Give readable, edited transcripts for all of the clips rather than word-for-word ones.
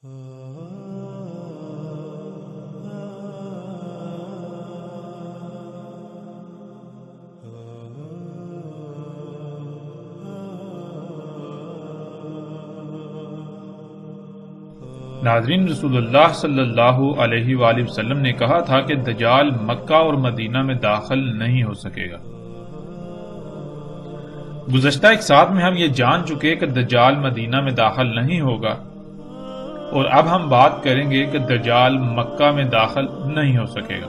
ناظرین، رسول اللہ صلی اللہ علیہ وآلہ وسلم نے کہا تھا کہ دجال مکہ اور مدینہ میں داخل نہیں ہو سکے گا۔ گزشتہ ایک ساتھ میں ہم یہ جان چکے کہ دجال مدینہ میں داخل نہیں ہوگا، اور اب ہم بات کریں گے کہ دجال مکہ میں داخل نہیں ہو سکے گا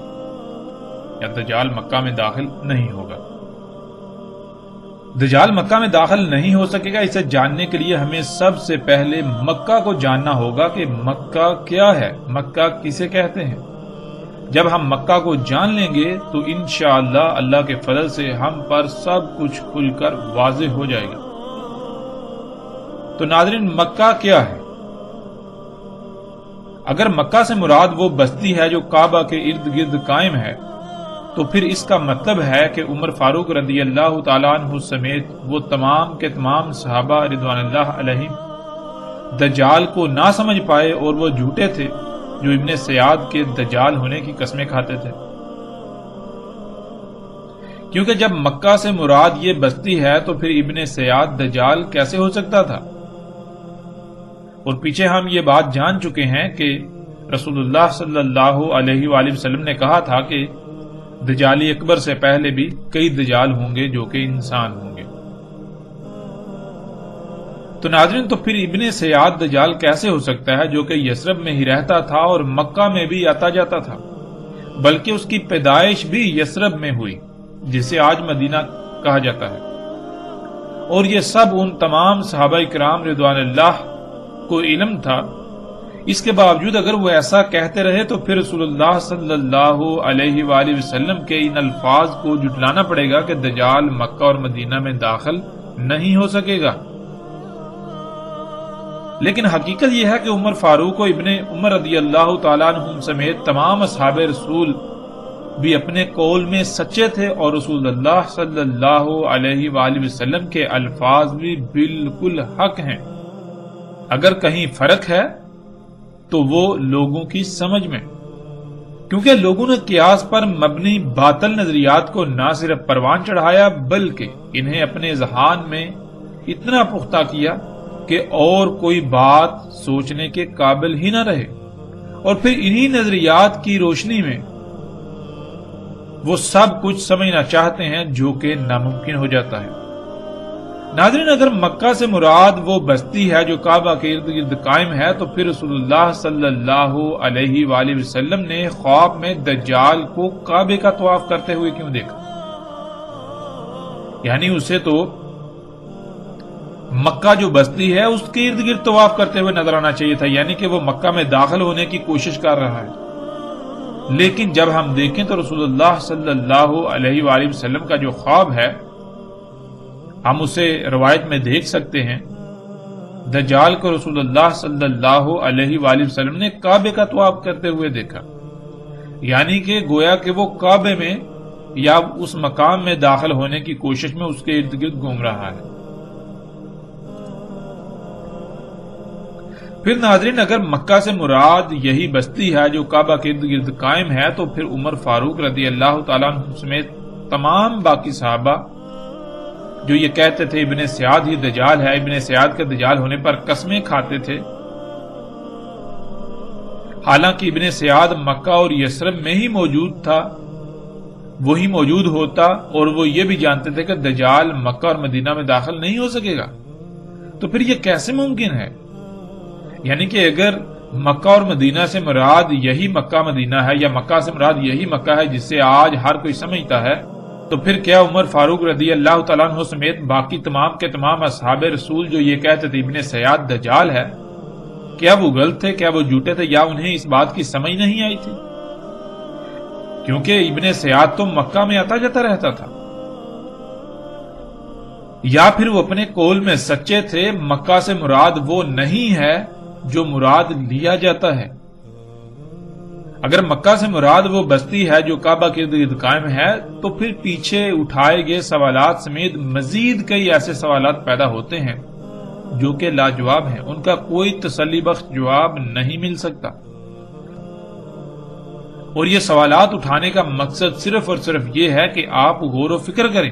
یا دجال مکہ میں داخل نہیں ہوگا۔ دجال مکہ میں داخل نہیں ہو سکے گا، اسے جاننے کے لیے ہمیں سب سے پہلے مکہ کو جاننا ہوگا کہ مکہ کیا ہے، مکہ کسے کہتے ہیں۔ جب ہم مکہ کو جان لیں گے تو انشاءاللہ اللہ کے فضل سے ہم پر سب کچھ کھل کر واضح ہو جائے گا۔ تو ناظرین، مکہ کیا ہے؟ اگر مکہ سے مراد وہ بستی ہے جو کعبہ کے ارد گرد قائم ہے تو پھر اس کا مطلب ہے کہ عمر فاروق رضی اللہ تعالیٰ عنہ سمیت وہ تمام کے تمام صحابہ رضوان اللہ علیہم دجال کو نہ سمجھ پائے اور وہ جھوٹے تھے جو ابن سیاد کے دجال ہونے کی قسمیں کھاتے تھے، کیونکہ جب مکہ سے مراد یہ بستی ہے تو پھر ابن سیاد دجال کیسے ہو سکتا تھا؟ اور پیچھے ہم یہ بات جان چکے ہیں کہ رسول اللہ صلی اللہ علیہ وآلہ وسلم نے کہا تھا کہ دجالی اکبر سے پہلے بھی کئی دجال ہوں گے جو کہ انسان ہوں گے۔ تو ناظرین، تو پھر ابن سیاد دجال کیسے ہو سکتا ہے جو کہ یثرب میں ہی رہتا تھا اور مکہ میں بھی آتا جاتا تھا، بلکہ اس کی پیدائش بھی یثرب میں ہوئی جسے آج مدینہ کہا جاتا ہے، اور یہ سب ان تمام صحابہ کرام رضوان اللہ کو علم تھا۔ اس کے باوجود اگر وہ ایسا کہتے رہے تو پھر رسول اللہ صلی اللہ علیہ وآلہ وسلم کے ان الفاظ کو جھٹلانا پڑے گا کہ دجال مکہ اور مدینہ میں داخل نہیں ہو سکے گا۔ لیکن حقیقت یہ ہے کہ عمر فاروق و ابن عمر رضی اللہ تعالیٰ عنہم سمیت تمام اصحاب رسول بھی اپنے قول میں سچے تھے، اور رسول اللہ صلی اللہ علیہ وآلہ وسلم کے الفاظ بھی بالکل حق ہیں۔ اگر کہیں فرق ہے تو وہ لوگوں کی سمجھ میں، کیونکہ لوگوں نے قیاس پر مبنی باطل نظریات کو نہ صرف پروان چڑھایا بلکہ انہیں اپنے ذہان میں اتنا پختہ کیا کہ اور کوئی بات سوچنے کے قابل ہی نہ رہے، اور پھر انہی نظریات کی روشنی میں وہ سب کچھ سمجھنا چاہتے ہیں جو کہ ناممکن ہو جاتا ہے۔ ناظرین، اگر مکہ سے مراد وہ بستی ہے جو کعبہ کے ارد گرد قائم ہے تو پھر رسول اللہ صلی اللہ علیہ وآلہ وسلم نے خواب میں دجال کو کعبے کا طواف کرتے ہوئے کیوں دیکھا؟ یعنی اسے تو مکہ جو بستی ہے اس کے ارد گرد طواف کرتے ہوئے نظر آنا چاہیے تھا، یعنی کہ وہ مکہ میں داخل ہونے کی کوشش کر رہا ہے۔ لیکن جب ہم دیکھیں تو رسول اللہ صلی اللہ علیہ وآلہ وسلم کا جو خواب ہے ہم اسے روایت میں دیکھ سکتے ہیں۔ دجال کو رسول اللہ صلی اللہ علیہ وآلہ وسلم نے کعبے کا طواف کرتے ہوئے دیکھا، یعنی کہ گویا کہ وہ کعبے میں یا اس مقام میں داخل ہونے کی کوشش میں اس کے ارد گرد گھوم رہا ہے۔ پھر ناظرین، اگر مکہ سے مراد یہی بستی ہے جو کعبہ کے ارد گرد قائم ہے تو پھر عمر فاروق رضی اللہ تعالیٰ عنہ سمیت تمام باقی صحابہ جو یہ کہتے تھے ابن سیاد ہی دجال ہے، ابن سیاد کے دجال ہونے پر قسمیں کھاتے تھے، حالانکہ ابن سیاد مکہ اور یثرب میں ہی موجود تھا، وہی موجود ہوتا اور وہ یہ بھی جانتے تھے کہ دجال مکہ اور مدینہ میں داخل نہیں ہو سکے گا، تو پھر یہ کیسے ممکن ہے؟ یعنی کہ اگر مکہ اور مدینہ سے مراد یہی مکہ مدینہ ہے یا مکہ سے مراد یہی مکہ ہے جسے آج ہر کوئی سمجھتا ہے، تو پھر کیا عمر فاروق رضی اللہ تعالیٰ عنہ سمیت باقی تمام کے تمام اصحاب رسول جو یہ کہتے تھے ابن سیاد دجال ہے، کیا وہ غلط تھے، کیا وہ جھوٹے تھے، یا انہیں اس بات کی سمجھ نہیں آئی تھی؟ کیونکہ ابن سیاد تو مکہ میں آتا جاتا رہتا تھا، یا پھر وہ اپنے قول میں سچے تھے، مکہ سے مراد وہ نہیں ہے جو مراد لیا جاتا ہے۔ اگر مکہ سے مراد وہ بستی ہے جو کعبہ کے ارد گرد قائم ہے تو پھر پیچھے اٹھائے گئے سوالات سمیت مزید کئی ایسے سوالات پیدا ہوتے ہیں جو کہ لاجواب ہیں، ان کا کوئی تسلی بخش جواب نہیں مل سکتا، اور یہ سوالات اٹھانے کا مقصد صرف اور صرف یہ ہے کہ آپ غور و فکر کریں۔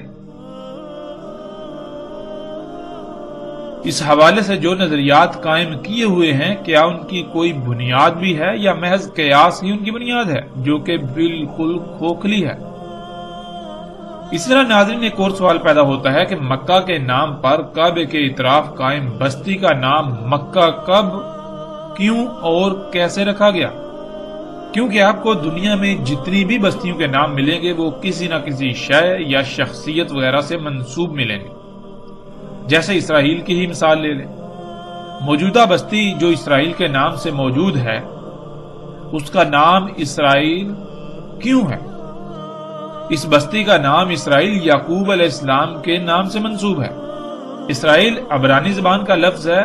اس حوالے سے جو نظریات قائم کیے ہوئے ہیں، کیا ان کی کوئی بنیاد بھی ہے یا محض قیاس ہی ان کی بنیاد ہے، جو کہ بالکل کھوکھلی ہے؟ اس طرح ناظرین ایک اور سوال پیدا ہوتا ہے کہ مکہ کے نام پر کعبے کے اطراف قائم بستی کا نام مکہ کب، کیوں اور کیسے رکھا گیا؟ کیونکہ آپ کو دنیا میں جتنی بھی بستیوں کے نام ملیں گے وہ کسی نہ کسی شے یا شخصیت وغیرہ سے منسوب ملیں گے۔ جیسے اسرائیل کی ہی مثال لے لیں، موجودہ بستی جو اسرائیل کے نام سے موجود ہے، اس کا نام اسرائیل کیوں ہے؟ اس بستی کا نام اسرائیل یعقوب علیہ السلام کے نام سے منسوب ہے۔ اسرائیل عبرانی زبان کا لفظ ہے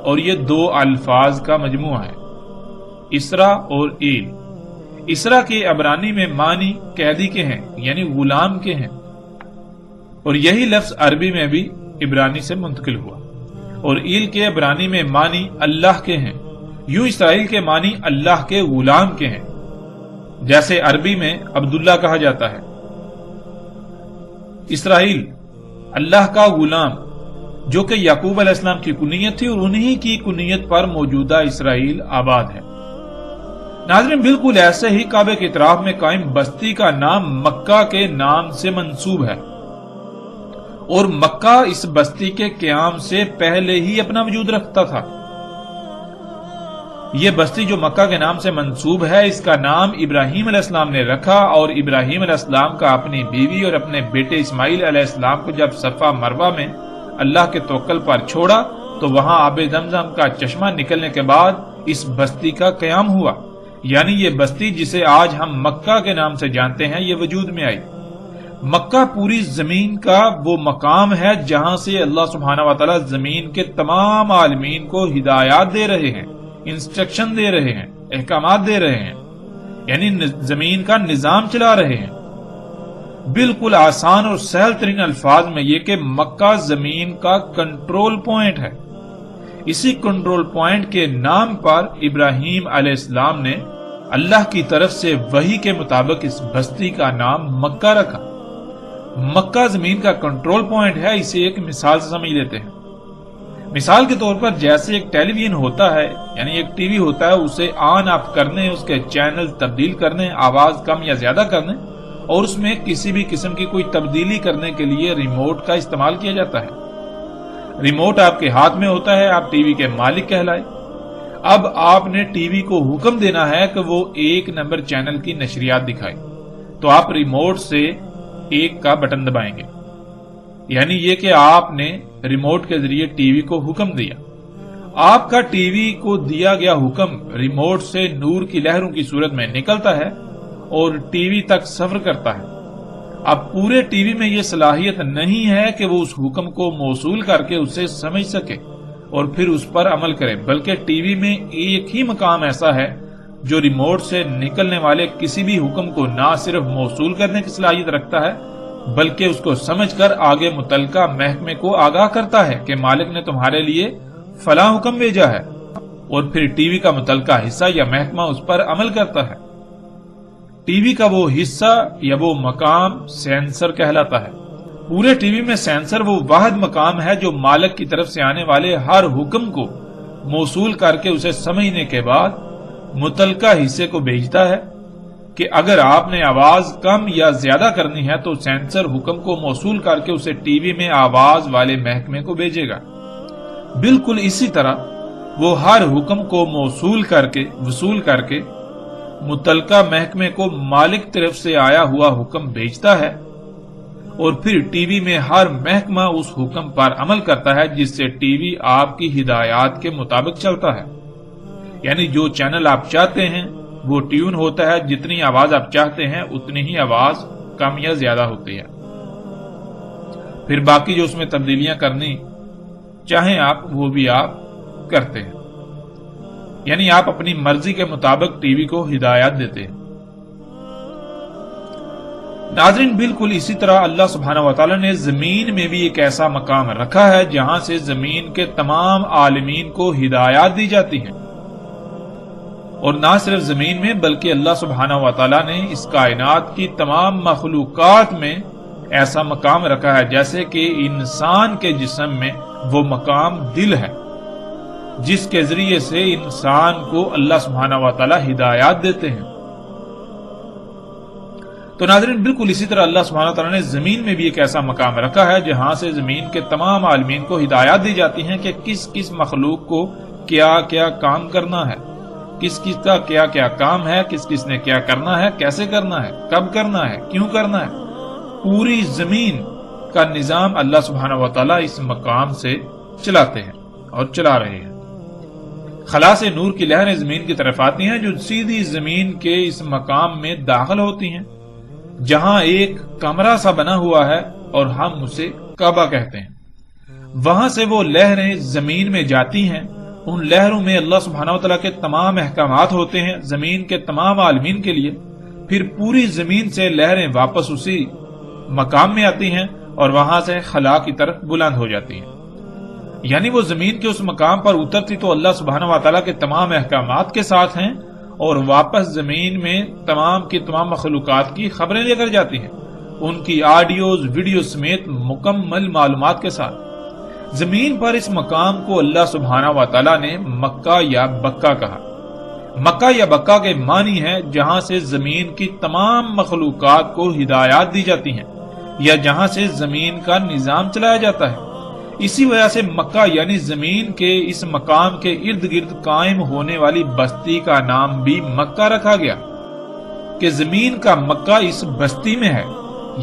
اور یہ دو الفاظ کا مجموعہ ہے، اسرا اور ایل۔ اسرا کے عبرانی میں معنی قیدی کے ہیں، یعنی غلام کے ہیں، اور یہی لفظ عربی میں بھی عبرانی سے منتقل ہوا، اور ایل کے عبرانی میں معنی اللہ کے ہیں۔ یوں اسرائیل کے معنی اللہ کے غلام کے ہیں، جیسے عربی میں عبداللہ کہا جاتا ہے۔ اسرائیل اللہ کا غلام، جو کہ یعقوب علیہ السلام کی کنیت تھی، اور انہی کی کنیت پر موجودہ اسرائیل آباد ہے۔ ناظرین بالکل ایسے ہی کعبے کے اطراف میں قائم بستی کا نام مکہ کے نام سے منسوب ہے، اور مکہ اس بستی کے قیام سے پہلے ہی اپنا وجود رکھتا تھا۔ یہ بستی جو مکہ کے نام سے منسوب ہے، اس کا نام ابراہیم علیہ السلام نے رکھا، اور ابراہیم علیہ السلام کا اپنی بیوی اور اپنے بیٹے اسماعیل علیہ السلام کو جب صفا مروہ میں اللہ کے توکل پر چھوڑا تو وہاں آب زمزم کا چشمہ نکلنے کے بعد اس بستی کا قیام ہوا، یعنی یہ بستی جسے آج ہم مکہ کے نام سے جانتے ہیں، یہ وجود میں آئی۔ مکہ پوری زمین کا وہ مقام ہے جہاں سے اللہ سبحانہ و تعالی زمین کے تمام عالمین کو ہدایات دے رہے ہیں، انسٹرکشن دے رہے ہیں، احکامات دے رہے ہیں، یعنی زمین کا نظام چلا رہے ہیں۔ بالکل آسان اور سہل ترین الفاظ میں یہ کہ مکہ زمین کا کنٹرول پوائنٹ ہے۔ اسی کنٹرول پوائنٹ کے نام پر ابراہیم علیہ السلام نے اللہ کی طرف سے وحی کے مطابق اس بستی کا نام مکہ رکھا۔ مکہ زمین کا کنٹرول پوائنٹ ہے، اسے ایک مثال سے سمجھ لیتے ہیں۔ مثال کے طور پر جیسے ایک ٹیلی ویژن ہوتا ہے، یعنی ایک ٹی وی ہوتا ہے، اسے آن آف کرنے، اس کے چینل تبدیل کرنے، آواز کم یا زیادہ کرنے، اور اس میں کسی بھی قسم کی کوئی تبدیلی کرنے کے لیے ریموٹ کا استعمال کیا جاتا ہے۔ ریموٹ آپ کے ہاتھ میں ہوتا ہے، آپ ٹی وی کے مالک کہلائے۔ اب آپ نے ٹی وی کو حکم دینا ہے کہ وہ 1 نمبر چینل کی نشریات دکھائے، تو آپ ریموٹ سے 1 کا بٹن دبائیں گے، یعنی یہ کہ آپ نے ریموٹ کے ذریعے ٹی وی کو حکم دیا۔ آپ کا ٹی وی کو دیا گیا حکم ریموٹ سے نور کی لہروں کی صورت میں نکلتا ہے اور ٹی وی تک سفر کرتا ہے۔ اب پورے ٹی وی میں یہ صلاحیت نہیں ہے کہ وہ اس حکم کو موصول کر کے اسے سمجھ سکے اور پھر اس پر عمل کرے، بلکہ ٹی وی میں ایک ہی مقام ایسا ہے جو ریموٹ سے نکلنے والے کسی بھی حکم کو نہ صرف موصول کرنے کی صلاحیت رکھتا ہے بلکہ اس کو سمجھ کر آگے متعلقہ محکمے کو آگاہ کرتا ہے کہ مالک نے تمہارے لیے فلاں حکم بھیجا ہے، اور پھر ٹی وی کا متعلقہ حصہ یا محکمہ اس پر عمل کرتا ہے۔ ٹی وی کا وہ حصہ یا وہ مقام سینسر کہلاتا ہے۔ پورے ٹی وی میں سینسر وہ واحد مقام ہے جو مالک کی طرف سے آنے والے ہر حکم کو موصول کر کے اسے سمجھنے کے بعد متعلقہ حصے کو بھیجتا ہے کہ اگر آپ نے آواز کم یا زیادہ کرنی ہے تو سینسر حکم کو موصول کر کے اسے ٹی وی میں آواز والے محکمے کو بھیجے گا۔ بالکل اسی طرح وہ ہر حکم کو وصول کر کے متعلقہ محکمے کو مالک طرف سے آیا ہوا حکم بھیجتا ہے، اور پھر ٹی وی میں ہر محکمہ اس حکم پر عمل کرتا ہے جس سے ٹی وی آپ کی ہدایات کے مطابق چلتا ہے، یعنی جو چینل آپ چاہتے ہیں وہ ٹیون ہوتا ہے، جتنی آواز آپ چاہتے ہیں اتنی ہی آواز کم یا زیادہ ہوتی ہے۔ پھر باقی جو اس میں تبدیلیاں کرنی چاہیں آپ وہ بھی آپ کرتے ہیں، یعنی آپ اپنی مرضی کے مطابق ٹی وی کو ہدایات دیتے ہیں۔ ناظرین بالکل اسی طرح اللہ سبحانہ وتعالی نے زمین میں بھی ایک ایسا مقام رکھا ہے جہاں سے زمین کے تمام عالمین کو ہدایات دی جاتی ہیں، اور نہ صرف زمین میں بلکہ اللہ سبحانہ وتعالی نے اس کائنات کی تمام مخلوقات میں ایسا مقام رکھا ہے، جیسے کہ انسان کے جسم میں وہ مقام دل ہے جس کے ذریعے سے انسان کو اللہ سبحانہ وتعالی ہدایات دیتے ہیں۔ تو ناظرین بالکل اسی طرح اللہ سبحانہ وتعالی نے زمین میں بھی ایک ایسا مقام رکھا ہے جہاں سے زمین کے تمام عالمین کو ہدایات دی جاتی ہیں کہ کس کس مخلوق کو کیا کیا کام کرنا ہے، کس کس کا کیا کیا کام ہے، کس کس نے کیا کرنا ہے، کیسے کرنا ہے، کب کرنا ہے، کیوں کرنا ہے۔ پوری زمین کا نظام اللہ سبحانہ وتعالی اس مقام سے چلاتے ہیں اور چلا رہے ہیں۔ خلا سے نور کی لہریں زمین کی طرف آتی ہیں جو سیدھی زمین کے اس مقام میں داخل ہوتی ہیں جہاں ایک کمرہ سا بنا ہوا ہے اور ہم اسے کعبہ کہتے ہیں۔ وہاں سے وہ لہریں زمین میں جاتی ہیں، ان لہروں میں اللہ سبحانہ وتعالی کے تمام احکامات ہوتے ہیں زمین کے تمام عالمین کے لیے۔ پھر پوری زمین سے لہریں واپس اسی مقام میں آتی ہیں اور وہاں سے خلا کی طرف بلند ہو جاتی ہیں، یعنی وہ زمین کے اس مقام پر اترتی تو اللہ سبحانہ وتعالی کے تمام احکامات کے ساتھ ہیں اور واپس زمین میں تمام کی تمام مخلوقات کی خبریں لے کر جاتی ہیں، ان کی آڈیوز ویڈیو سمیت مکمل معلومات کے ساتھ۔ زمین پر اس مقام کو اللہ سبحانہ وتعالی نے مکہ یا بکہ کہا۔ مکہ یا بکہ کے معنی ہے جہاں سے زمین کی تمام مخلوقات کو ہدایات دی جاتی ہیں یا جہاں سے زمین کا نظام چلایا جاتا ہے۔ اسی وجہ سے مکہ یعنی زمین کے اس مقام کے ارد گرد قائم ہونے والی بستی کا نام بھی مکہ رکھا گیا کہ زمین کا مکہ اس بستی میں ہے،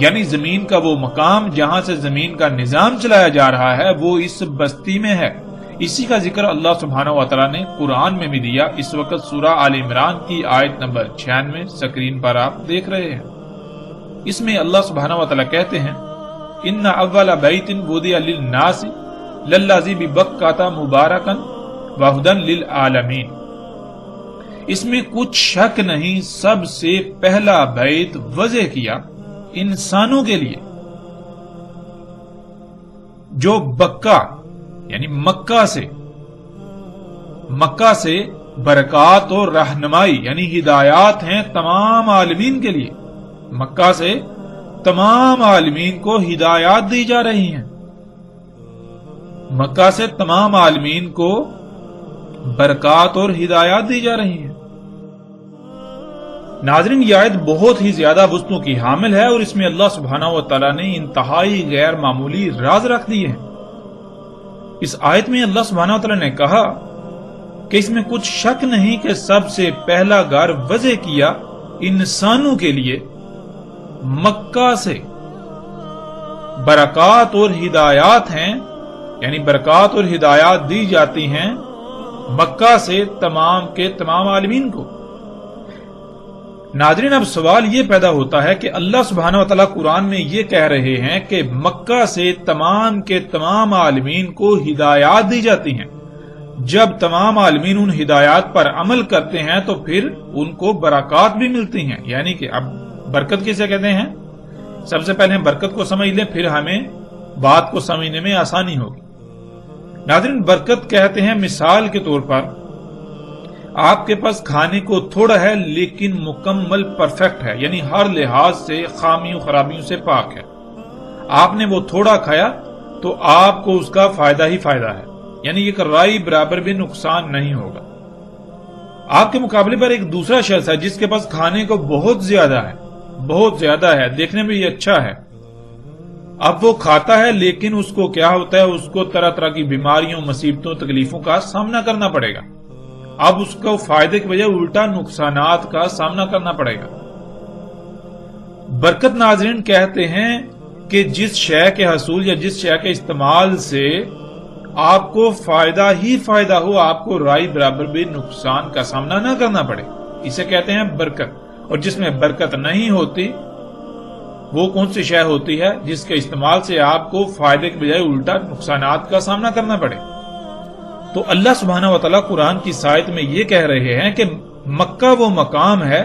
یعنی زمین کا وہ مقام جہاں سے زمین کا نظام چلایا جا رہا ہے وہ اس بستی میں ہے۔ اسی کا ذکر اللہ سبحانہ وتعالی نے قرآن میں بھی دیا۔ اس وقت سورہ آل عمران کی آیت نمبر 96 سکرین پر آپ دیکھ رہے ہیں۔ اس میں اللہ سبحانہ وتعالی کہتے ہیں ان اول بیت وضع للناس للذی ببکۃ مبارکا وہدی للعالمین۔ اس میں کچھ شک نہیں سب سے پہلا بیت وضع کیا انسانوں کے لیے جو بکہ یعنی مکہ سے برکات اور رہنمائی یعنی ہدایات ہیں تمام عالمین کے لیے۔ مکہ سے تمام عالمین کو ہدایات دی جا رہی ہیں، مکہ سے تمام عالمین کو برکات اور ہدایات دی جا رہی ہیں۔ ناظرین یہ آیت بہت ہی زیادہ وسعتوں کی حامل ہے اور اس میں اللہ سبحانہ وتعالی نے انتہائی غیر معمولی راز رکھ دیے ہیں۔ اس آیت میں اللہ سبحانہ وتعالی نے کہا کہ اس میں کچھ شک نہیں کہ سب سے پہلا گھر وضع کیا انسانوں کے لیے مکہ سے برکات اور ہدایات ہیں، یعنی برکات اور ہدایات دی جاتی ہیں مکہ سے تمام کے تمام عالمین کو۔ ناظرین اب سوال یہ پیدا ہوتا ہے کہ اللہ سبحانہ وتعالی قرآن میں یہ کہہ رہے ہیں کہ مکہ سے تمام کے تمام عالمین کو ہدایات دی جاتی ہیں، جب تمام عالمین ان ہدایات پر عمل کرتے ہیں تو پھر ان کو برکات بھی ملتی ہیں۔ یعنی کہ اب برکت کسے کہتے ہیں؟ سب سے پہلے برکت کو سمجھ لیں، پھر ہمیں بات کو سمجھنے میں آسانی ہوگی۔ ناظرین برکت کہتے ہیں مثال کے طور پر آپ کے پاس کھانے کو تھوڑا ہے لیکن مکمل پرفیکٹ ہے، یعنی ہر لحاظ سے خامیوں خرابیوں سے پاک ہے۔ آپ نے وہ تھوڑا کھایا تو آپ کو اس کا فائدہ ہی فائدہ ہے، یعنی ایک رائی برابر بھی نقصان نہیں ہوگا۔ آپ کے مقابلے پر ایک دوسرا شخص ہے جس کے پاس کھانے کو بہت زیادہ ہے، دیکھنے میں یہ اچھا ہے، اب وہ کھاتا ہے لیکن اس کو کیا ہوتا ہے، اس کو طرح طرح کی بیماریوں، مصیبتوں، تکلیفوں کا سامنا کرنا پڑے گا۔ اب اس کو فائدے کے بجائے الٹا نقصانات کا سامنا کرنا پڑے گا۔ برکت ناظرین کہتے ہیں کہ جس شے کے حصول یا جس شے کے استعمال سے آپ کو فائدہ ہی فائدہ ہو، آپ کو رائی برابر بھی نقصان کا سامنا نہ کرنا پڑے، اسے کہتے ہیں برکت۔ اور جس میں برکت نہیں ہوتی وہ کون سی شے ہوتی ہے جس کے استعمال سے آپ کو فائدے کے بجائے الٹا نقصانات کا سامنا کرنا پڑے۔ تو اللہ سبحانہ وتعالی قرآن کی آیت میں یہ کہہ رہے ہیں کہ مکہ وہ مقام ہے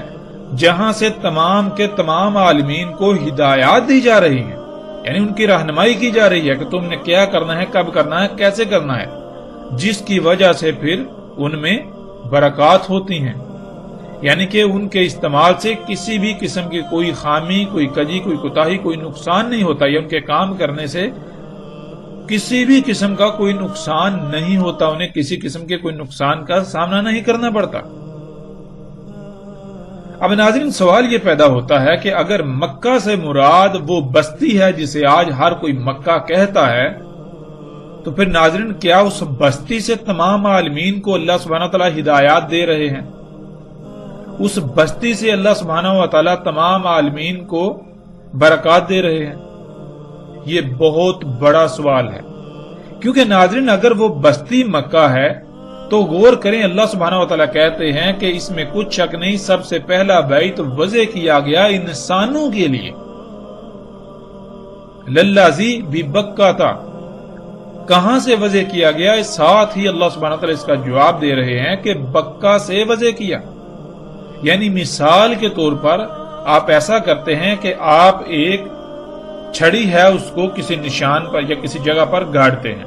جہاں سے تمام کے تمام عالمین کو ہدایات دی جا رہی ہیں، یعنی ان کی رہنمائی کی جا رہی ہے کہ تم نے کیا کرنا ہے، کب کرنا ہے، کیسے کرنا ہے، جس کی وجہ سے پھر ان میں برکات ہوتی ہیں، یعنی کہ ان کے استعمال سے کسی بھی قسم کی کوئی خامی، کوئی کجی، کوئی کوتاہی، کوئی نقصان نہیں ہوتا، یا ان کے کام کرنے سے کسی بھی قسم کا کوئی نقصان نہیں ہوتا، انہیں کسی قسم کے کوئی نقصان کا سامنا نہیں کرنا پڑتا۔ اب ناظرین سوال یہ پیدا ہوتا ہے کہ اگر مکہ سے مراد وہ بستی ہے جسے آج ہر کوئی مکہ کہتا ہے، تو پھر ناظرین کیا اس بستی سے تمام عالمین کو اللہ سبحانہ وتعالی ہدایات دے رہے ہیں؟ اس بستی سے اللہ سبحانہ وتعالی تمام عالمین کو برکات دے رہے ہیں؟ یہ بہت بڑا سوال ہے، کیونکہ ناظرین اگر وہ بستی مکہ ہے تو غور کریں، اللہ سبحانہ وتعالی کہتے ہیں کہ اس میں کچھ شک نہیں، سب سے پہلا بیت وضع کیا گیا انسانوں کے لیے، للذی ببکہ تھا۔ کہاں سے وضع کیا گیا؟ ساتھ ہی اللہ سبحانہ وتعالی اس کا جواب دے رہے ہیں کہ بکہ سے وضع کیا، یعنی مثال کے طور پر آپ ایسا کرتے ہیں کہ آپ ایک چھڑی ہے اس کو کسی نشان پر یا کسی جگہ پر گاڑتے ہیں،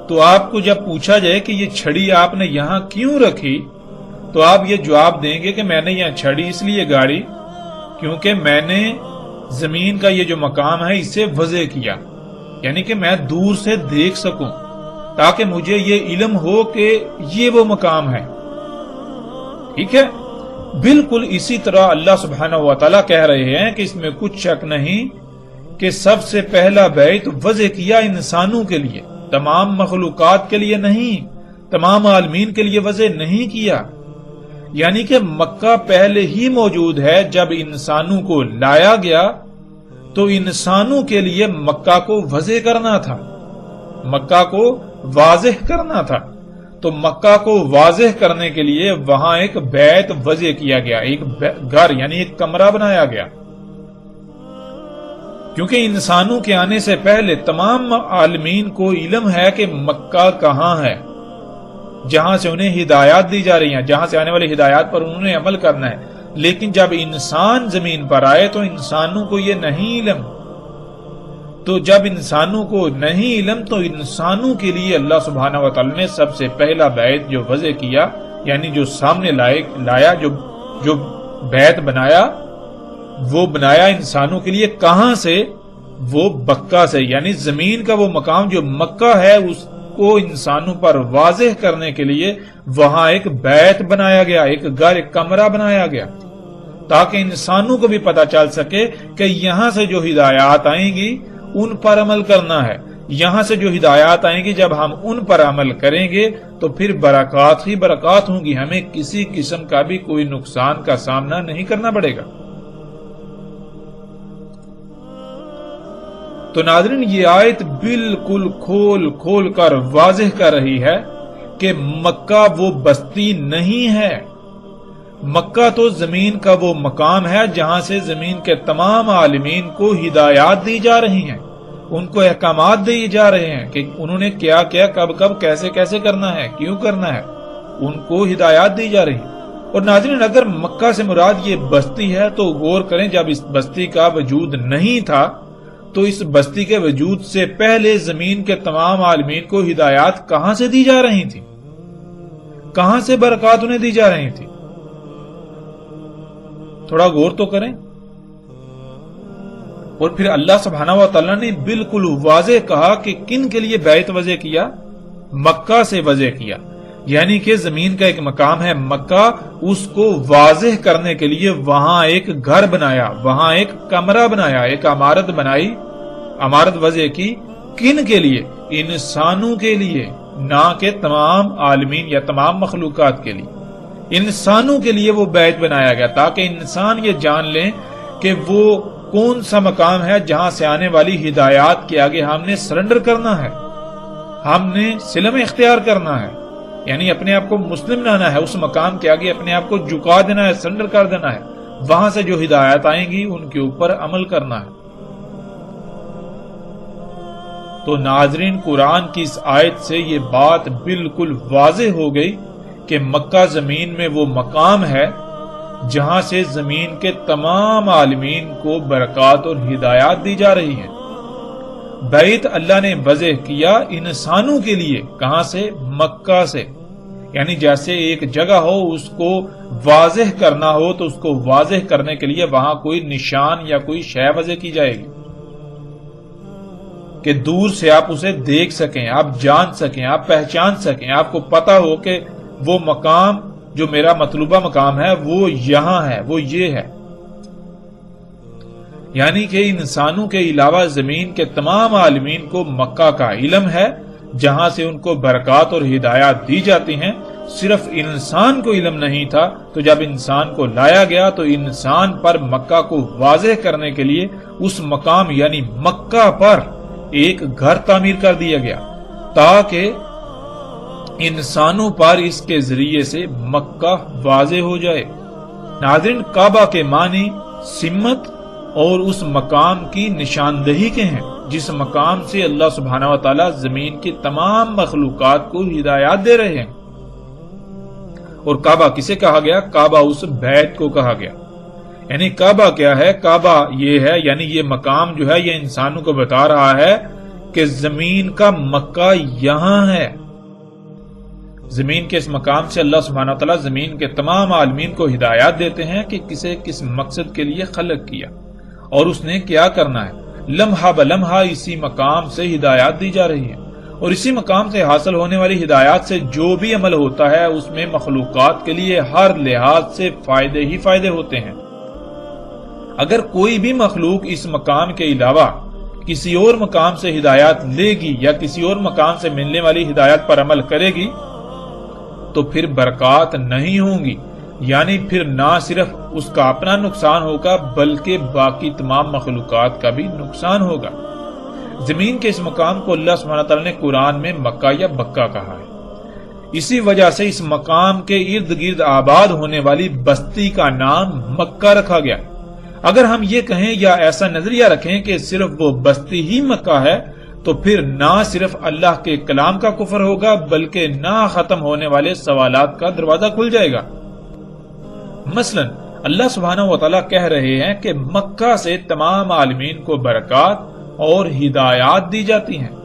تو آپ کو جب پوچھا جائے کہ یہ چھڑی آپ نے یہاں کیوں رکھی، تو آپ یہ جواب دیں گے کہ میں نے یہاں چھڑی اس لیے گاڑی کیونکہ میں نے زمین کا یہ جو مقام ہے اسے وضع کیا، یعنی کہ میں دور سے دیکھ سکوں تاکہ مجھے یہ علم ہو کہ یہ وہ مقام ہے۔ ٹھیک ہے، بالکل اسی طرح اللہ سبحانہ وتعالی کہہ رہے ہیں کہ اس میں کچھ شک نہیں کہ سب سے پہلا بیت وضع کیا انسانوں کے لیے، تمام مخلوقات کے لیے نہیں، تمام عالمین کے لیے وضع نہیں کیا، یعنی کہ مکہ پہلے ہی موجود ہے۔ جب انسانوں کو لایا گیا تو انسانوں کے لیے مکہ کو وضع کرنا تھا، مکہ کو واضح کرنا تھا، تو مکہ کو واضح کرنے کے لیے وہاں ایک بیت وضع کیا گیا، ایک گھر یعنی ایک کمرہ بنایا گیا، کیونکہ انسانوں کے آنے سے پہلے تمام عالمین کو علم ہے کہ مکہ کہاں ہے، جہاں سے انہیں ہدایات دی جا رہی ہیں، جہاں سے آنے والی ہدایات پر انہوں نے عمل کرنا ہے۔ لیکن جب انسان زمین پر آئے تو انسانوں کو یہ نہیں علم، تو جب انسانوں کو نہیں علم تو انسانوں کے لیے اللہ سبحانہ وتعالی نے سب سے پہلا بیت جو وضع کیا، یعنی جو سامنے لایا، جو بیت بنایا، وہ بنایا انسانوں کے لیے۔ کہاں سے؟ وہ بکہ سے، یعنی زمین کا وہ مقام جو مکہ ہے اس کو انسانوں پر واضح کرنے کے لیے وہاں ایک بیت بنایا گیا، ایک گھر، ایک کمرہ بنایا گیا، تاکہ انسانوں کو بھی پتہ چل سکے کہ یہاں سے جو ہدایات آئیں گی ان پر عمل کرنا ہے، یہاں سے جو ہدایات آئیں گی جب ہم ان پر عمل کریں گے تو پھر برکات ہی برکات ہوں گی، ہمیں کسی قسم کا بھی کوئی نقصان کا سامنا نہیں کرنا پڑے گا۔ تو ناظرین یہ آیت بالکل کھول کھول کر واضح کر رہی ہے کہ مکہ وہ بستی نہیں ہے، مکہ تو زمین کا وہ مقام ہے جہاں سے زمین کے تمام عالمین کو ہدایات دی جا رہی ہیں، ان کو احکامات دیے جا رہے ہیں کہ انہوں نے کیا کیا، کب کب، کیسے کیسے کرنا ہے، کیوں کرنا ہے، ان کو ہدایات دی جا رہی ہیں۔ اور ناظرین اگر مکہ سے مراد یہ بستی ہے تو غور کریں، جب اس بستی کا وجود نہیں تھا تو اس بستی کے وجود سے پہلے زمین کے تمام عالمین کو ہدایات کہاں سے دی جا رہی تھی، کہاں سے برکات انہیں دی جا رہی تھی؟ تھوڑا غور تو کریں۔ اور پھر اللہ سبحانہ و تعالیٰ نے بالکل واضح کہا کہ کن کے لیے بیت وضع کیا؟ مکہ سے وضع کیا، یعنی کہ زمین کا ایک مقام ہے مکہ، اس کو واضح کرنے کے لیے وہاں ایک گھر بنایا، وہاں ایک کمرہ بنایا، ایک عمارت بنائی، عمارت وضع کی۔ کن کے لیے؟ انسانوں کے لیے، نہ کہ تمام عالمین یا تمام مخلوقات کے لیے، انسانوں کے لیے وہ بیت بنایا گیا تاکہ انسان یہ جان لیں کہ وہ کون سا مقام ہے جہاں سے آنے والی ہدایات کے آگے ہم نے سرنڈر کرنا ہے، ہم نے سلم اختیار کرنا ہے، یعنی اپنے آپ کو مسلم بنانا ہے، اس مقام کے آگے اپنے آپ کو جھکا دینا ہے، سرنڈر کر دینا ہے، وہاں سے جو ہدایات آئیں گی ان کے اوپر عمل کرنا ہے۔ تو ناظرین قرآن کی اس آیت سے یہ بات بالکل واضح ہو گئی کہ مکہ زمین میں وہ مقام ہے جہاں سے زمین کے تمام عالمین کو برکات اور ہدایات دی جا رہی ہیں۔ بیت اللہ نے وضع کیا انسانوں کے لیے، کہاں سے؟ مکہ سے۔ یعنی جیسے ایک جگہ ہو، اس کو واضح کرنا ہو تو اس کو واضح کرنے کے لیے وہاں کوئی نشان یا کوئی شے وضع کی جائے گی کہ دور سے آپ اسے دیکھ سکیں، آپ جان سکیں، آپ پہچان سکیں، آپ کو پتا ہو کہ وہ مقام جو میرا مطلوبہ مقام ہے وہ یہاں ہے، وہ یہ ہے۔ یعنی کہ انسانوں کے علاوہ زمین کے تمام عالمین کو مکہ کا علم ہے، جہاں سے ان کو برکات اور ہدایات دی جاتی ہیں۔ صرف انسان کو علم نہیں تھا، تو جب انسان کو لایا گیا تو انسان پر مکہ کو واضح کرنے کے لیے اس مقام یعنی مکہ پر ایک گھر تعمیر کر دیا گیا، تاکہ انسانوں پر اس کے ذریعے سے مکہ واضح ہو جائے۔ ناظرین، کعبہ کے معنی سمت اور اس مقام کی نشاندہی کے ہیں جس مقام سے اللہ سبحانہ و تعالی زمین کی تمام مخلوقات کو ہدایات دے رہے ہیں۔ اور کعبہ کسے کہا گیا؟ کعبہ اس بیت کو کہا گیا۔ یعنی کعبہ کیا ہے؟ کعبہ یہ ہے، یعنی یہ مقام جو ہے یہ انسانوں کو بتا رہا ہے کہ زمین کا مکہ یہاں ہے۔ زمین کے اس مقام سے اللہ سبحانہ و تعالی زمین کے تمام عالمین کو ہدایات دیتے ہیں کہ کسے کس مقصد کے لیے خلق کیا اور اس نے کیا کرنا ہے۔ لمحہ بلمحہ اسی مقام سے ہدایات دی جا رہی ہیں، اور اسی مقام سے حاصل ہونے والی ہدایات سے جو بھی عمل ہوتا ہے اس میں مخلوقات کے لیے ہر لحاظ سے فائدے ہی فائدے ہوتے ہیں۔ اگر کوئی بھی مخلوق اس مقام کے علاوہ کسی اور مقام سے ہدایات لے گی یا کسی اور مقام سے ملنے والی ہدایات پر عمل کرے گی تو پھر برکات نہیں ہوں گی، یعنی پھر نہ صرف اس کا اپنا نقصان ہوگا بلکہ باقی تمام مخلوقات کا بھی نقصان ہوگا۔ زمین کے اس مقام کو اللہ سبحانہ تعالیٰ نے قرآن میں مکہ یا بکہ کہا ہے۔ اسی وجہ سے اس مقام کے ارد گرد آباد ہونے والی بستی کا نام مکہ رکھا گیا۔ اگر ہم یہ کہیں یا ایسا نظریہ رکھیں کہ صرف وہ بستی ہی مکہ ہے تو پھر نہ صرف اللہ کے کلام کا کفر ہوگا بلکہ نہ ختم ہونے والے سوالات کا دروازہ کھل جائے گا۔ مثلا اللہ سبحانہ و تعالیٰ کہہ رہے ہیں کہ مکہ سے تمام عالمین کو برکات اور ہدایات دی جاتی ہیں۔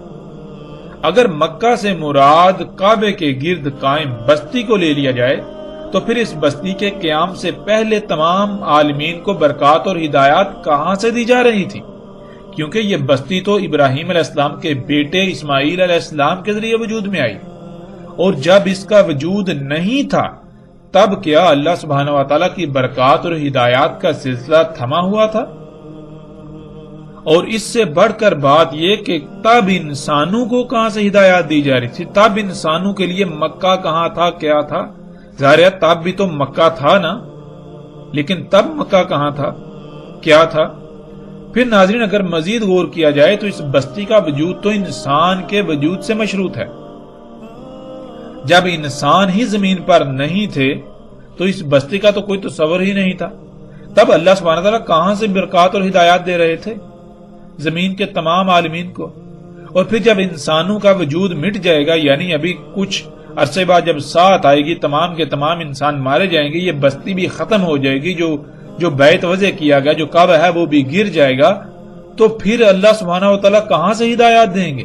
اگر مکہ سے مراد کعبے کے گرد قائم بستی کو لے لیا جائے تو پھر اس بستی کے قیام سے پہلے تمام عالمین کو برکات اور ہدایات کہاں سے دی جا رہی تھی؟ کیونکہ یہ بستی تو ابراہیم علیہ السلام کے بیٹے اسماعیل علیہ السلام کے ذریعے وجود میں آئی، اور جب اس کا وجود نہیں تھا تب کیا اللہ سبحانہ و تعالیٰ کی برکات اور ہدایات کا سلسلہ تھما ہوا تھا؟ اور اس سے بڑھ کر بات یہ کہ تب انسانوں کو کہاں سے ہدایات دی جا رہی تھی؟ تب انسانوں کے لیے مکہ کہاں تھا، کیا تھا؟ ظاہر ہے تب بھی تو مکہ تھا نا، لیکن تب مکہ کہاں تھا، کیا تھا؟ پھر ناظرین اگر مزید غور کیا جائے تو اس بستی کا وجود تو انسان کے وجود سے مشروط ہے۔ جب انسان ہی زمین پر نہیں تھے تو اس بستی کا تو کوئی تصور ہی نہیں تھا۔ تب اللہ سبحانہ تعالیٰ کہاں سے برکات اور ہدایات دے رہے تھے زمین کے تمام عالمین کو؟ اور پھر جب انسانوں کا وجود مٹ جائے گا، یعنی ابھی کچھ عرصے بعد جب ساتھ آئے گی، تمام کے تمام انسان مارے جائیں گے، یہ بستی بھی ختم ہو جائے گی، جو بیت وضع کیا گیا، جو کعبہ ہے وہ بھی گر جائے گا، تو پھر اللہ سبحانہ و تعالیٰ کہاں سے ہدایات دیں گے،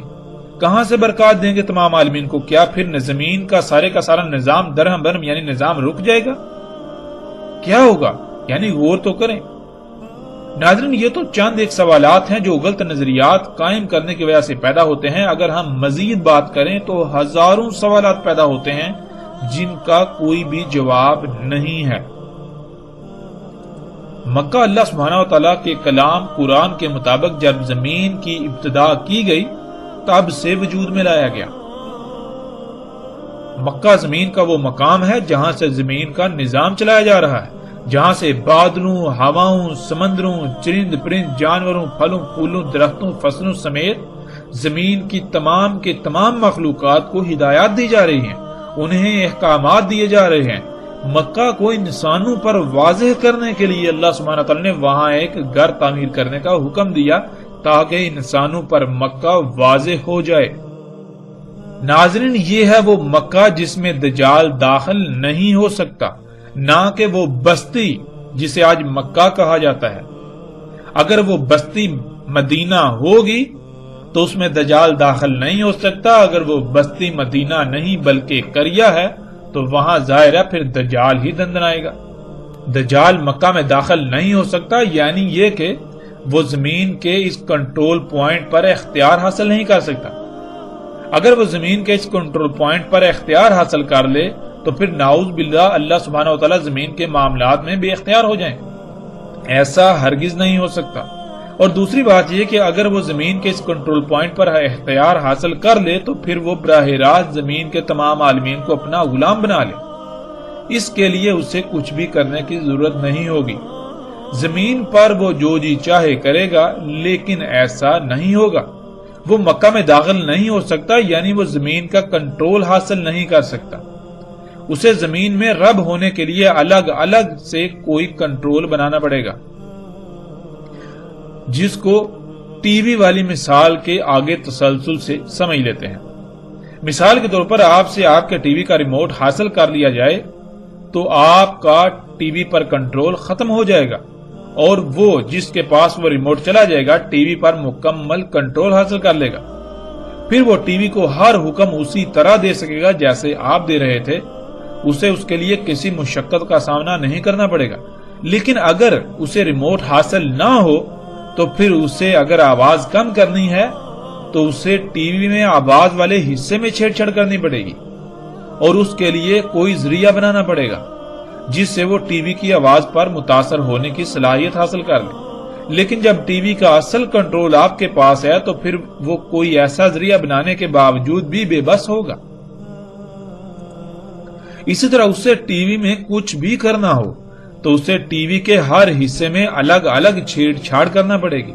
کہاں سے برکات دیں گے تمام عالمین کو؟ کیا پھر زمین کا سارا نظام درہم برہم یعنی نظام رک جائے گا؟ کیا ہوگا؟ یعنی غور تو کریں ناظرین۔ یہ تو چند ایک سوالات ہیں جو غلط نظریات قائم کرنے کی وجہ سے پیدا ہوتے ہیں۔ اگر ہم مزید بات کریں تو ہزاروں سوالات پیدا ہوتے ہیں جن کا کوئی بھی جواب نہیں ہے۔ مکہ اللہ سبحانہ و تعالیٰ کے کلام قرآن کے مطابق جب زمین کی ابتدا کی گئی تب سے وجود میں لایا گیا۔ مکہ زمین کا وہ مقام ہے جہاں سے زمین کا نظام چلایا جا رہا ہے، جہاں سے بادلوں، ہواؤں، سمندروں، چرند پرند، جانوروں، پھلوں پھولوں، درختوں، فصلوں سمیت زمین کی تمام کے تمام مخلوقات کو ہدایات دی جا رہی ہیں، انہیں احکامات دیے جا رہے ہیں۔ مکہ کو انسانوں پر واضح کرنے کے لیے اللہ سبحانہ تعالیٰ نے وہاں ایک گھر تعمیر کرنے کا حکم دیا تاکہ انسانوں پر مکہ واضح ہو جائے۔ ناظرین یہ ہے وہ مکہ جس میں دجال داخل نہیں ہو سکتا۔ نہ کہ وہ بستی جسے آج مکہ کہا جاتا ہے۔ اگر وہ بستی مدینہ ہوگی تو اس میں دجال داخل نہیں ہو سکتا۔ اگر وہ بستی مدینہ نہیں بلکہ قریہ ہے تو وہاں ظاہر ہے پھر دجال ہی دندنائے گا۔ دجال مکہ میں داخل نہیں ہو سکتا، یعنی یہ کہ وہ زمین کے اس کنٹرول پوائنٹ پر اختیار حاصل نہیں کر سکتا۔ اگر وہ زمین کے اس کنٹرول پوائنٹ پر اختیار حاصل کر لے تو پھر نعوذ باللہ اللہ سبحانہ و تعالیٰ زمین کے معاملات میں بے اختیار ہو جائیں۔ ایسا ہرگز نہیں ہو سکتا۔ اور دوسری بات یہ کہ اگر وہ زمین کے اس کنٹرول پوائنٹ پر اختیار حاصل کر لے تو پھر وہ براہ راست زمین کے تمام عالمین کو اپنا غلام بنا لے۔ اس کے لیے اسے کچھ بھی کرنے کی ضرورت نہیں ہوگی۔ زمین پر وہ جو جی چاہے کرے گا، لیکن ایسا نہیں ہوگا۔ وہ مکہ میں داخل نہیں ہو سکتا، یعنی وہ زمین کا کنٹرول حاصل نہیں کر سکتا۔ اسے زمین میں رب ہونے کے لیے الگ الگ سے کوئی کنٹرول بنانا پڑے گا، جس کو ٹی وی والی مثال کے آگے تسلسل سے سمجھ لیتے ہیں۔ مثال کے طور پر آپ سے آپ کے ٹی وی کا ریموٹ حاصل کر لیا جائے تو آپ کا ٹی وی پر کنٹرول ختم ہو جائے گا، اور وہ جس کے پاس وہ ریموٹ چلا جائے گا ٹی وی پر مکمل کنٹرول حاصل کر لے گا۔ پھر وہ ٹی وی کو ہر حکم اسی طرح دے سکے گا جیسے آپ دے رہے تھے۔ اسے اس کے لیے کسی مشقت کا سامنا نہیں کرنا پڑے گا۔ لیکن اگر اسے ریموٹ حاصل نہ ہو تو پھر اسے اگر آواز کم کرنی ہے تو اسے ٹی وی میں آواز والے حصے میں چھیڑ چھاڑ کرنی پڑے گی، اور اس کے لیے کوئی ذریعہ بنانا پڑے گا جس سے وہ ٹی وی کی آواز پر متاثر ہونے کی صلاحیت حاصل کر لے۔ لیکن جب ٹی وی کا اصل کنٹرول آپ کے پاس ہے تو پھر وہ کوئی ایسا ذریعہ بنانے کے باوجود بھی بے بس ہوگا۔ اسی طرح اسے ٹی وی میں کچھ بھی کرنا ہو تو اسے ٹی وی کے ہر حصے میں الگ الگ چھیڑ چھاڑ کرنا پڑے گی۔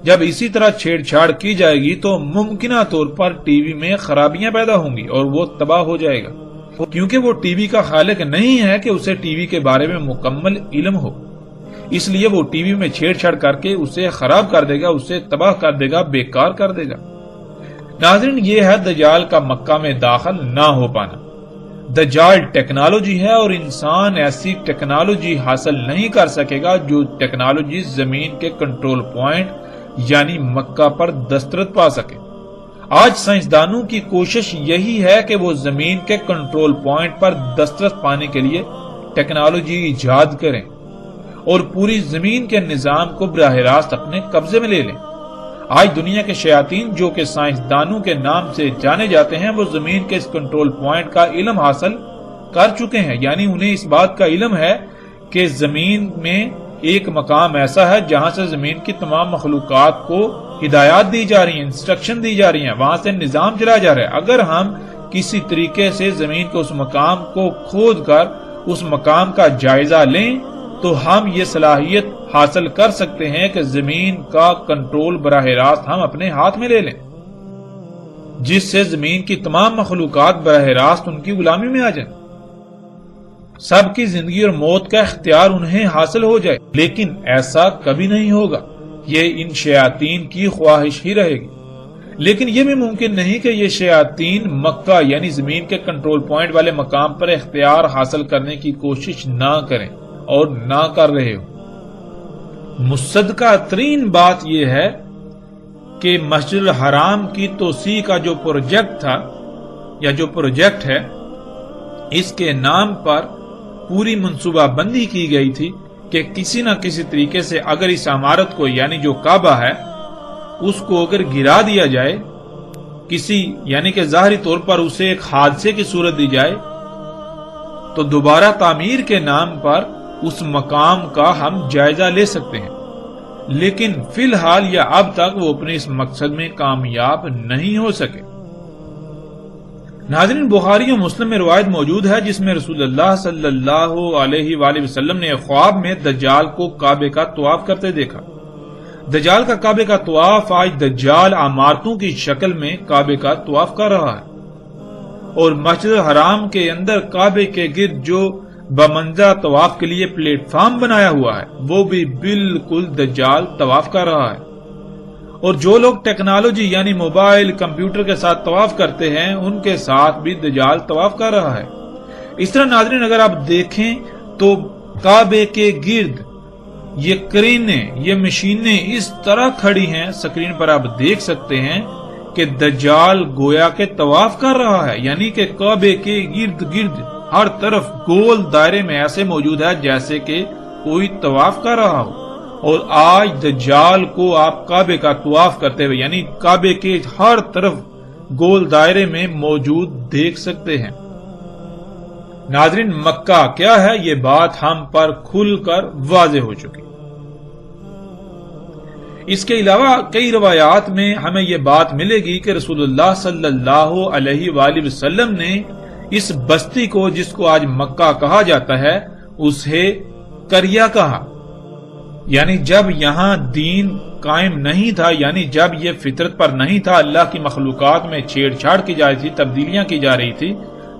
جب اسی طرح چھیڑ چھاڑ کی جائے گی تو ممکنہ طور پر ٹی وی میں خرابیاں پیدا ہوں گی اور وہ تباہ ہو جائے گا، کیونکہ وہ ٹی وی کا خالق نہیں ہے کہ اسے ٹی وی کے بارے میں مکمل علم ہو۔ اس لیے وہ ٹی وی میں چھیڑ چھاڑ کر کے اسے خراب کر دے گا، اسے تباہ کر دے گا، بیکار کر دے گا۔ ناظرین، یہ ہے دجال کا مکہ میں داخل نہ ہو پانا۔ دجال ٹیکنالوجی ہے اور انسان ایسی ٹیکنالوجی حاصل نہیں کر سکے گا جو ٹیکنالوجی زمین کے کنٹرول پوائنٹ یعنی مکہ پر دسترس پا سکے۔ آج سائنسدانوں کی کوشش یہی ہے کہ وہ زمین کے کنٹرول پوائنٹ پر دسترس پانے کے لیے ٹیکنالوجی ایجاد کریں اور پوری زمین کے نظام کو براہ راست اپنے قبضے میں لے لیں۔ آج دنیا کے شیاطین جو کہ سائنسدانوں کے نام سے جانے جاتے ہیں، وہ زمین کے اس کنٹرول پوائنٹ کا علم حاصل کر چکے ہیں، یعنی انہیں اس بات کا علم ہے کہ زمین میں ایک مقام ایسا ہے جہاں سے زمین کی تمام مخلوقات کو ہدایات دی جا رہی ہیں، انسٹرکشن دی جا رہی ہیں، وہاں سے نظام چلا جا رہا ہے۔ اگر ہم کسی طریقے سے زمین کے اس مقام کو کھود کر اس مقام کا جائزہ لیں تو ہم یہ صلاحیت حاصل کر سکتے ہیں کہ زمین کا کنٹرول براہ راست ہم اپنے ہاتھ میں لے لیں، جس سے زمین کی تمام مخلوقات براہ راست ان کی غلامی میں آ جائیں، سب کی زندگی اور موت کا اختیار انہیں حاصل ہو جائے۔ لیکن ایسا کبھی نہیں ہوگا، یہ ان شیاطین کی خواہش ہی رہے گی۔ لیکن یہ بھی ممکن نہیں کہ یہ شیاطین مکہ یعنی زمین کے کنٹرول پوائنٹ والے مقام پر اختیار حاصل کرنے کی کوشش نہ کریں اور نہ کر رہے ہو۔ مصدقہ ترین بات یہ ہے کہ مسجد الحرام کی توسیع کا جو پروجیکٹ تھا یا جو پروجیکٹ ہے، اس کے نام پر پوری منصوبہ بندی کی گئی تھی کہ کسی نہ کسی طریقے سے اگر اس عمارت کو یعنی جو کعبہ ہے اس کو اگر گرا دیا جائے، کسی یعنی کہ ظاہری طور پر اسے ایک حادثے کی صورت دی جائے، تو دوبارہ تعمیر کے نام پر اس مقام کا ہم جائزہ لے سکتے ہیں۔ لیکن فی الحال یا اب تک وہ اپنے اس مقصد میں کامیاب نہیں ہو سکے۔ ناظرین، بخاری و مسلم میں روایت موجود ہے جس میں رسول اللہ صلی اللہ علیہ وآلہ وسلم نے خواب میں دجال کو کعبے کا طواف کرتے دیکھا۔ دجال کا کعبے کا طواف، آج دجال عمارتوں کی شکل میں کعبے کا طواف کر رہا ہے، اور مسجد الحرام کے اندر کعبے کے گرد جو بمنزہ طواف کے لیے پلیٹ فارم بنایا ہوا ہے وہ بھی بالکل دجال طواف کر رہا ہے۔ اور جو لوگ ٹیکنالوجی یعنی موبائل کمپیوٹر کے ساتھ طواف کرتے ہیں ان کے ساتھ بھی دجال طواف کر رہا ہے۔ اس طرح ناظرین اگر آپ دیکھیں تو کعبے کے گرد یہ کرینیں، یہ مشینیں اس طرح کھڑی ہیں، سکرین پر آپ دیکھ سکتے ہیں کہ دجال گویا کے طواف کر رہا ہے، یعنی کہ کعبے کے گرد گرد ہر طرف گول دائرے میں ایسے موجود ہے جیسے کہ کوئی طواف کر رہا ہو۔ اور آج دجال کو آپ کعبے کا طواف کرتے ہوئے، یعنی کعبے کے ہر طرف گول دائرے میں موجود دیکھ سکتے ہیں۔ ناظرین، مکہ کیا ہے یہ بات ہم پر کھل کر واضح ہو چکی۔ اس کے علاوہ کئی روایات میں ہمیں یہ بات ملے گی کہ رسول اللہ صلی اللہ علیہ وآلہ وسلم نے اس بستی کو، جس کو آج مکہ کہا جاتا ہے، اسے کریا کہا، یعنی جب یہاں دین قائم نہیں تھا، یعنی جب یہ فطرت پر نہیں تھا، اللہ کی مخلوقات میں چھیڑ چھاڑ کی جا رہی تھی، تبدیلیاں کی جا رہی تھی،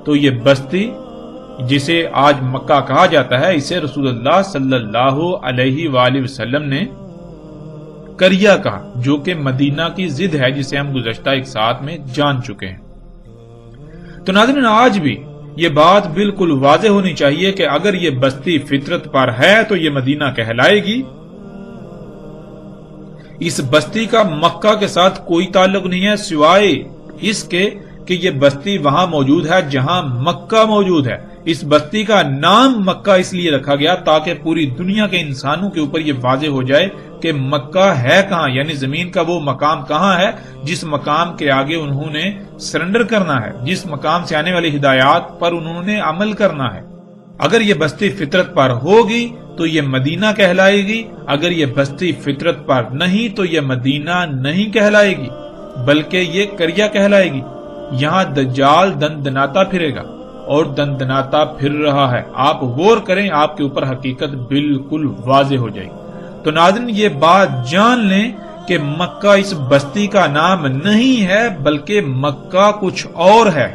تو یہ بستی جسے آج مکہ کہا جاتا ہے، اسے رسول اللہ صلی اللہ علیہ وآلہ وسلم نے کریا کہا، جو کہ مدینہ کی ضد ہے، جسے ہم گزشتہ ایک ساتھ میں جان چکے ہیں۔ تو ناظرین، آج بھی یہ بات بالکل واضح ہونی چاہیے کہ اگر یہ بستی فطرت پر ہے تو یہ مدینہ کہلائے گی۔ اس بستی کا مکہ کے ساتھ کوئی تعلق نہیں ہے سوائے اس کے کہ یہ بستی وہاں موجود ہے جہاں مکہ موجود ہے۔ اس بستی کا نام مکہ اس لیے رکھا گیا تاکہ پوری دنیا کے انسانوں کے اوپر یہ واضح ہو جائے کہ مکہ ہے کہاں، یعنی زمین کا وہ مقام کہاں ہے جس مقام کے آگے انہوں نے سرنڈر کرنا ہے، جس مقام سے آنے والی ہدایات پر انہوں نے عمل کرنا ہے۔ اگر یہ بستی فطرت پر ہوگی تو یہ مدینہ کہلائے گی، اگر یہ بستی فطرت پر نہیں تو یہ مدینہ نہیں کہلائے گی بلکہ یہ کریا کہلائے گی۔ یہاں دجال دندناتا پھرے گا اور دندناتا پھر رہا ہے۔ آپ غور کریں، آپ کے اوپر حقیقت بالکل واضح ہو جائے گی۔ تو ناظرین، یہ بات جان لیں کہ مکہ اس بستی کا نام نہیں ہے بلکہ مکہ کچھ اور ہے۔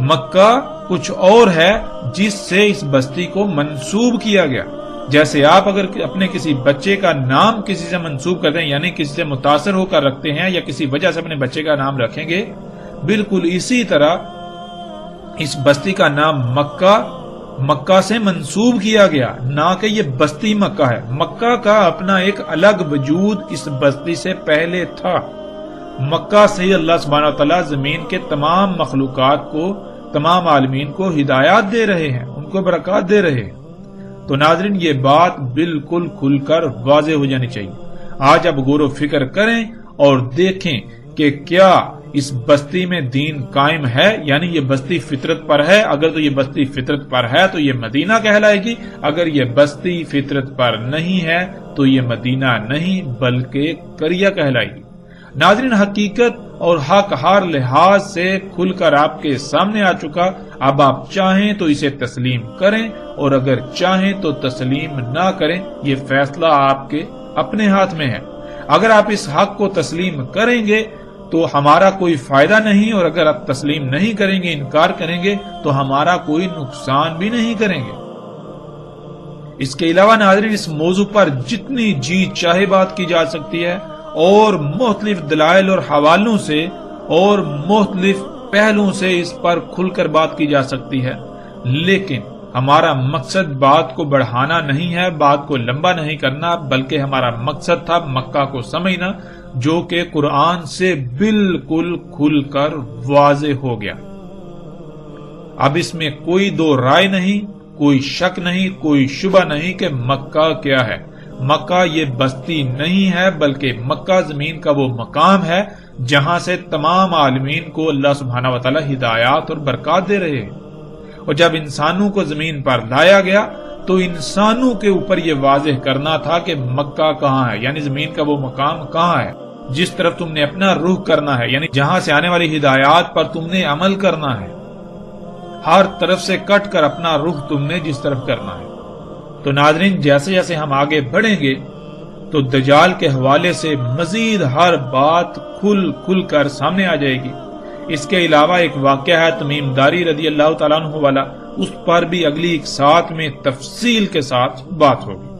مکہ کچھ اور ہے جس سے اس بستی کو منسوب کیا گیا۔ جیسے آپ اگر اپنے کسی بچے کا نام کسی سے منسوب کرتے ہیں، یعنی کسی سے متاثر ہو کر رکھتے ہیں یا کسی وجہ سے اپنے بچے کا نام رکھیں گے، بالکل اسی طرح اس بستی کا نام مکہ سے منسوب کیا گیا، نہ کہ یہ بستی مکہ ہے۔ مکہ کا اپنا ایک الگ وجود اس بستی سے پہلے تھا۔ مکہ سے اللہ سبحانہ وتعالی زمین کے تمام مخلوقات کو، تمام عالمین کو ہدایات دے رہے ہیں، ان کو برکات دے رہے ہیں۔ تو ناظرین، یہ بات بالکل کھل کر واضح ہو جانی چاہیے۔ آج اب غور و فکر کریں اور دیکھیں کہ کیا اس بستی میں دین قائم ہے، یعنی یہ بستی فطرت پر ہے۔ اگر تو یہ بستی فطرت پر ہے تو یہ مدینہ کہلائے گی، اگر یہ بستی فطرت پر نہیں ہے تو یہ مدینہ نہیں بلکہ کریا کہلائے گی۔ ناظرین، حقیقت اور حق ہر لحاظ سے کھل کر آپ کے سامنے آ چکا۔ اب آپ چاہیں تو اسے تسلیم کریں اور اگر چاہیں تو تسلیم نہ کریں، یہ فیصلہ آپ کے اپنے ہاتھ میں ہے۔ اگر آپ اس حق کو تسلیم کریں گے تو ہمارا کوئی فائدہ نہیں، اور اگر آپ تسلیم نہیں کریں گے، انکار کریں گے، تو ہمارا کوئی نقصان بھی نہیں کریں گے۔ اس کے علاوہ ناظرین، اس موضوع پر جتنی جی چاہے بات کی جا سکتی ہے اور مختلف دلائل اور حوالوں سے اور مختلف پہلوؤں سے اس پر کھل کر بات کی جا سکتی ہے، لیکن ہمارا مقصد بات کو بڑھانا نہیں ہے، بات کو لمبا نہیں کرنا، بلکہ ہمارا مقصد تھا مکہ کو سمجھنا، جو کہ قرآن سے بالکل کھل کر واضح ہو گیا۔ اب اس میں کوئی دو رائے نہیں، کوئی شک نہیں، کوئی شبہ نہیں کہ مکہ کیا ہے۔ مکہ یہ بستی نہیں ہے بلکہ مکہ زمین کا وہ مقام ہے جہاں سے تمام عالمین کو اللہ سبحانہ وتعالی ہدایات اور برکات دے رہے ہیں۔ اور جب انسانوں کو زمین پر لایا گیا تو انسانوں کے اوپر یہ واضح کرنا تھا کہ مکہ کہاں ہے، یعنی زمین کا وہ مقام کہاں ہے جس طرف تم نے اپنا رخ کرنا ہے، یعنی جہاں سے آنے والی ہدایات پر تم نے عمل کرنا ہے۔ ہر طرف سے کٹ کر اپنا رخ تم نے جس طرف کرنا ہے۔ تو ناظرین، جیسے جیسے ہم آگے بڑھیں گے تو دجال کے حوالے سے مزید ہر بات کھل کر سامنے آ جائے گی۔ اس کے علاوہ ایک واقعہ ہے تمیم داری رضی اللہ تعالیٰ عنہ والا، اس پر بھی اگلی ایک ساتھ میں تفصیل کے ساتھ بات ہوگی۔